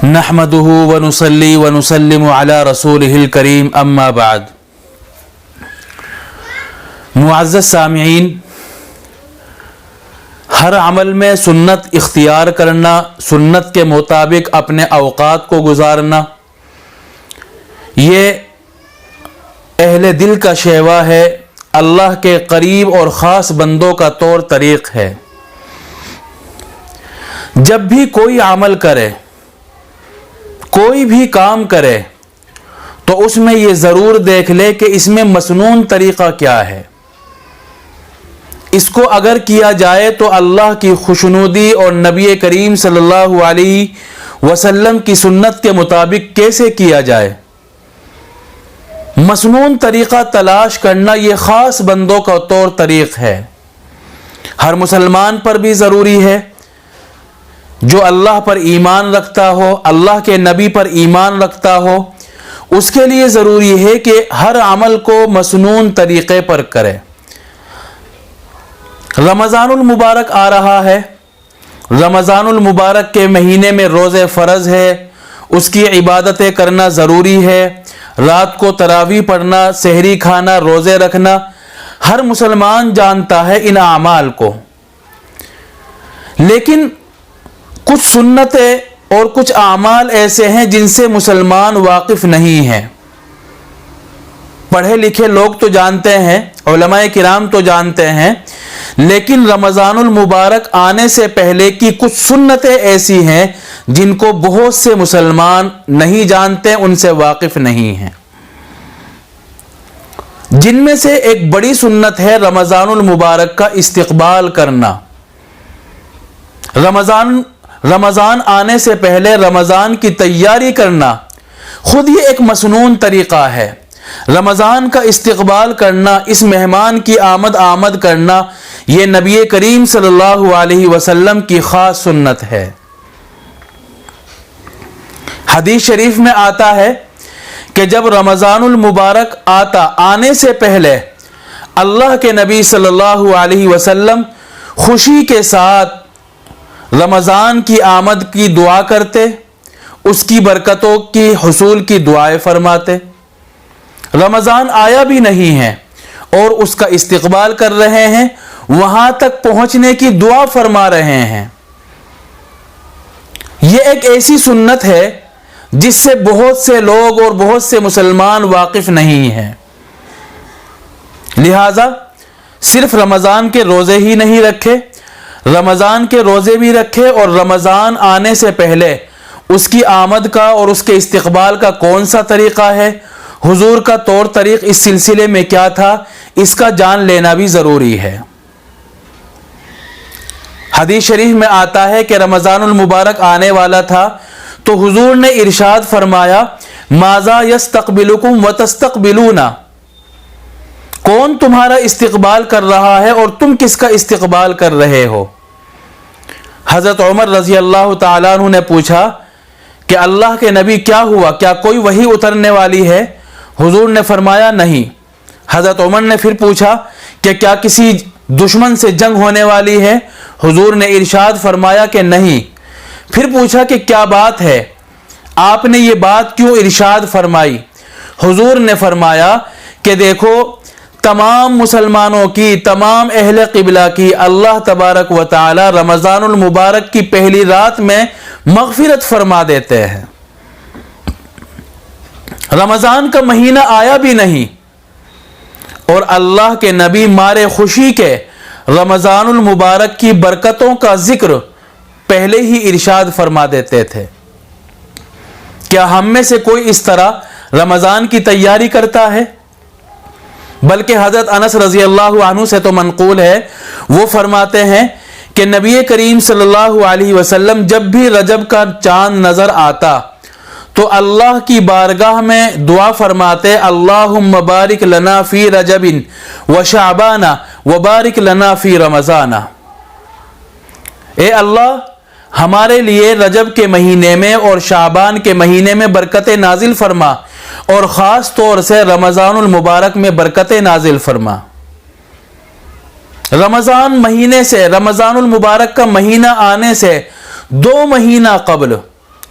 نحمده ونصلي ونسلم على رسوله الكريم اما بعد۔ معزز سامعین، ہر عمل میں سنت اختیار کرنا، سنت کے مطابق اپنے اوقات کو گزارنا، یہ اہل دل کا شیوا ہے، اللہ کے قریب اور خاص بندوں کا طور طریق ہے۔ جب بھی کوئی عمل کرے، کوئی بھی کام کرے، تو اس میں یہ ضرور دیکھ لے کہ اس میں مسنون طریقہ کیا ہے، اس کو اگر کیا جائے تو اللہ کی خوشنودی اور نبی کریم صلی اللہ علیہ وسلم کی سنت کے مطابق کیسے کیا جائے۔ مسنون طریقہ تلاش کرنا یہ خاص بندوں کا طور طریق ہے، ہر مسلمان پر بھی ضروری ہے۔ جو اللہ پر ایمان رکھتا ہو، اللہ کے نبی پر ایمان رکھتا ہو، اس کے لیے ضروری ہے کہ ہر عمل کو مسنون طریقے پر کرے۔ رمضان المبارک آ رہا ہے، رمضان المبارک کے مہینے میں روزے فرض ہے، اس کی عبادتیں کرنا ضروری ہے، رات کو تراویح پڑھنا، سحری کھانا، روزے رکھنا، ہر مسلمان جانتا ہے ان اعمال کو۔ لیکن کچھ سنتیں اور کچھ اعمال ایسے ہیں جن سے مسلمان واقف نہیں ہیں۔ پڑھے لکھے لوگ تو جانتے ہیں، علماء کرام تو جانتے ہیں، لیکن رمضان المبارک آنے سے پہلے کی کچھ سنتیں ایسی ہیں جن کو بہت سے مسلمان نہیں جانتے، ان سے واقف نہیں ہیں۔ جن میں سے ایک بڑی سنت ہے رمضان المبارک کا استقبال کرنا۔ رمضان آنے سے پہلے رمضان کی تیاری کرنا خود یہ ایک مسنون طریقہ ہے۔ رمضان کا استقبال کرنا، اس مہمان کی آمد کرنا، یہ نبی کریم صلی اللہ علیہ وسلم کی خاص سنت ہے۔ حدیث شریف میں آتا ہے کہ جب رمضان المبارک آنے سے پہلے اللہ کے نبی صلی اللہ علیہ وسلم خوشی کے ساتھ رمضان کی آمد کی دعا کرتے، اس کی برکتوں کی حصول کی دعائیں فرماتے۔ رمضان آیا بھی نہیں ہے اور اس کا استقبال کر رہے ہیں، وہاں تک پہنچنے کی دعا فرما رہے ہیں۔ یہ ایک ایسی سنت ہے جس سے بہت سے لوگ اور بہت سے مسلمان واقف نہیں ہیں۔ لہذا صرف رمضان کے روزے ہی نہیں رکھے، رمضان کے روزے بھی رکھے، اور رمضان آنے سے پہلے اس کی آمد کا اور اس کے استقبال کا کون سا طریقہ ہے، حضور کا طور طریق اس سلسلے میں کیا تھا، اس کا جان لینا بھی ضروری ہے۔ حدیث شریف میں آتا ہے کہ رمضان المبارک آنے والا تھا تو حضور نے ارشاد فرمایا، ماذا یستقبلکم وتستقبلون، کون تمہارا استقبال کر رہا ہے اور تم کس کا استقبال کر رہے ہو۔ حضرت عمر رضی اللہ تعالیٰ عنہ نے پوچھا کہ اللہ کے نبی کیا ہوا، کیا کوئی وحی اترنے والی ہے؟ حضور نے فرمایا نہیں۔ حضرت عمر نے پھر پوچھا کہ کیا کسی دشمن سے جنگ ہونے والی ہے؟ حضور نے ارشاد فرمایا کہ نہیں۔ پھر پوچھا کہ کیا بات ہے، آپ نے یہ بات کیوں ارشاد فرمائی؟ حضور نے فرمایا کہ دیکھو، تمام مسلمانوں کی، تمام اہل قبلہ کی اللہ تبارک و تعالی رمضان المبارک کی پہلی رات میں مغفرت فرما دیتے ہیں۔ رمضان کا مہینہ آیا بھی نہیں اور اللہ کے نبی مارے خوشی کے رمضان المبارک کی برکتوں کا ذکر پہلے ہی ارشاد فرما دیتے تھے۔ کیا ہم میں سے کوئی اس طرح رمضان کی تیاری کرتا ہے؟ بلکہ حضرت انس رضی اللہ عنہ سے تو منقول ہے، وہ فرماتے ہیں کہ نبی کریم صلی اللہ علیہ وسلم جب بھی رجب کا چاند نظر آتا تو اللہ کی بارگاہ میں دعا فرماتے، اللہم بارک لنا فی رجب و شعبان و بارک لنا فی رمضان، اے اللہ ہمارے لیے رجب کے مہینے میں اور شعبان کے مہینے میں برکتیں نازل فرما، اور خاص طور سے رمضان المبارک میں برکتیں نازل فرما۔ رمضان مہینے سے، رمضان المبارک کا مہینہ آنے سے 2 مہینہ قبل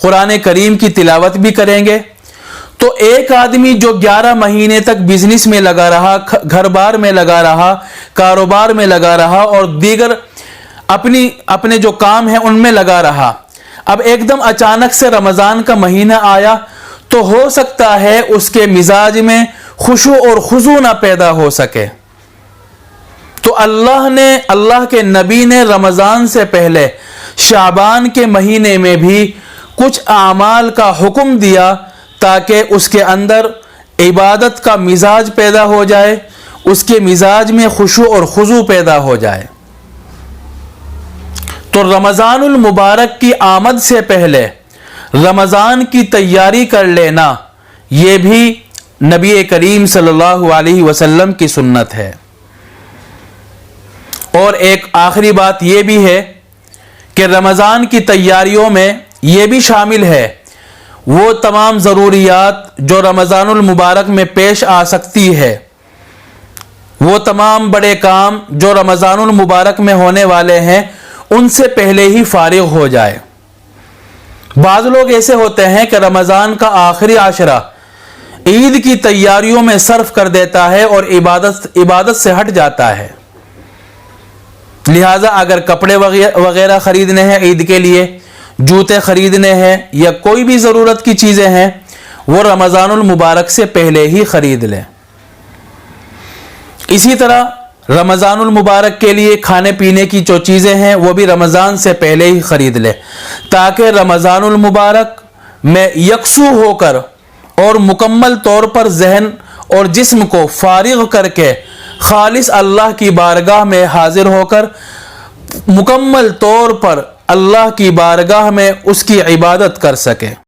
قرآن کریم کی تلاوت بھی کریں گے، تو ایک آدمی جو 11 مہینے تک بزنس میں لگا رہا، گھر بار میں لگا رہا، کاروبار میں لگا رہا اور دیگر اپنے جو کام ہیں ان میں لگا رہا، اب ایک دم اچانک سے رمضان کا مہینہ آیا تو ہو سکتا ہے اس کے مزاج میں خشوع اور خضوع نہ پیدا ہو سکے۔ تو اللہ کے نبی نے رمضان سے پہلے شعبان کے مہینے میں بھی کچھ اعمال کا حکم دیا تاکہ اس کے اندر عبادت کا مزاج پیدا ہو جائے، اس کے مزاج میں خشوع اور خضوع پیدا ہو جائے۔ تو رمضان المبارک کی آمد سے پہلے رمضان کی تیاری کر لینا یہ بھی نبی کریم صلی اللہ علیہ وسلم کی سنت ہے۔ اور ایک آخری بات یہ بھی ہے کہ رمضان کی تیاریوں میں یہ بھی شامل ہے وہ تمام ضروریات جو رمضان المبارک میں پیش آ سکتی ہے، وہ تمام بڑے کام جو رمضان المبارک میں ہونے والے ہیں ان سے پہلے ہی فارغ ہو جائے۔ بعض لوگ ایسے ہوتے ہیں کہ رمضان کا آخری عشرہ عید کی تیاریوں میں صرف کر دیتا ہے اور عبادت سے ہٹ جاتا ہے، لہٰذا اگر کپڑے وغیرہ خریدنے ہیں عید کے لیے، جوتے خریدنے ہیں یا کوئی بھی ضرورت کی چیزیں ہیں وہ رمضان المبارک سے پہلے ہی خرید لیں۔ اسی طرح رمضان المبارک کے لیے کھانے پینے کی جو چیزیں ہیں وہ بھی رمضان سے پہلے ہی خرید لیں تاکہ رمضان المبارک میں یکسو ہو کر اور مکمل طور پر ذہن اور جسم کو فارغ کر کے خالص اللہ کی بارگاہ میں حاضر ہو کر مکمل طور پر اللہ کی بارگاہ میں اس کی عبادت کر سکے۔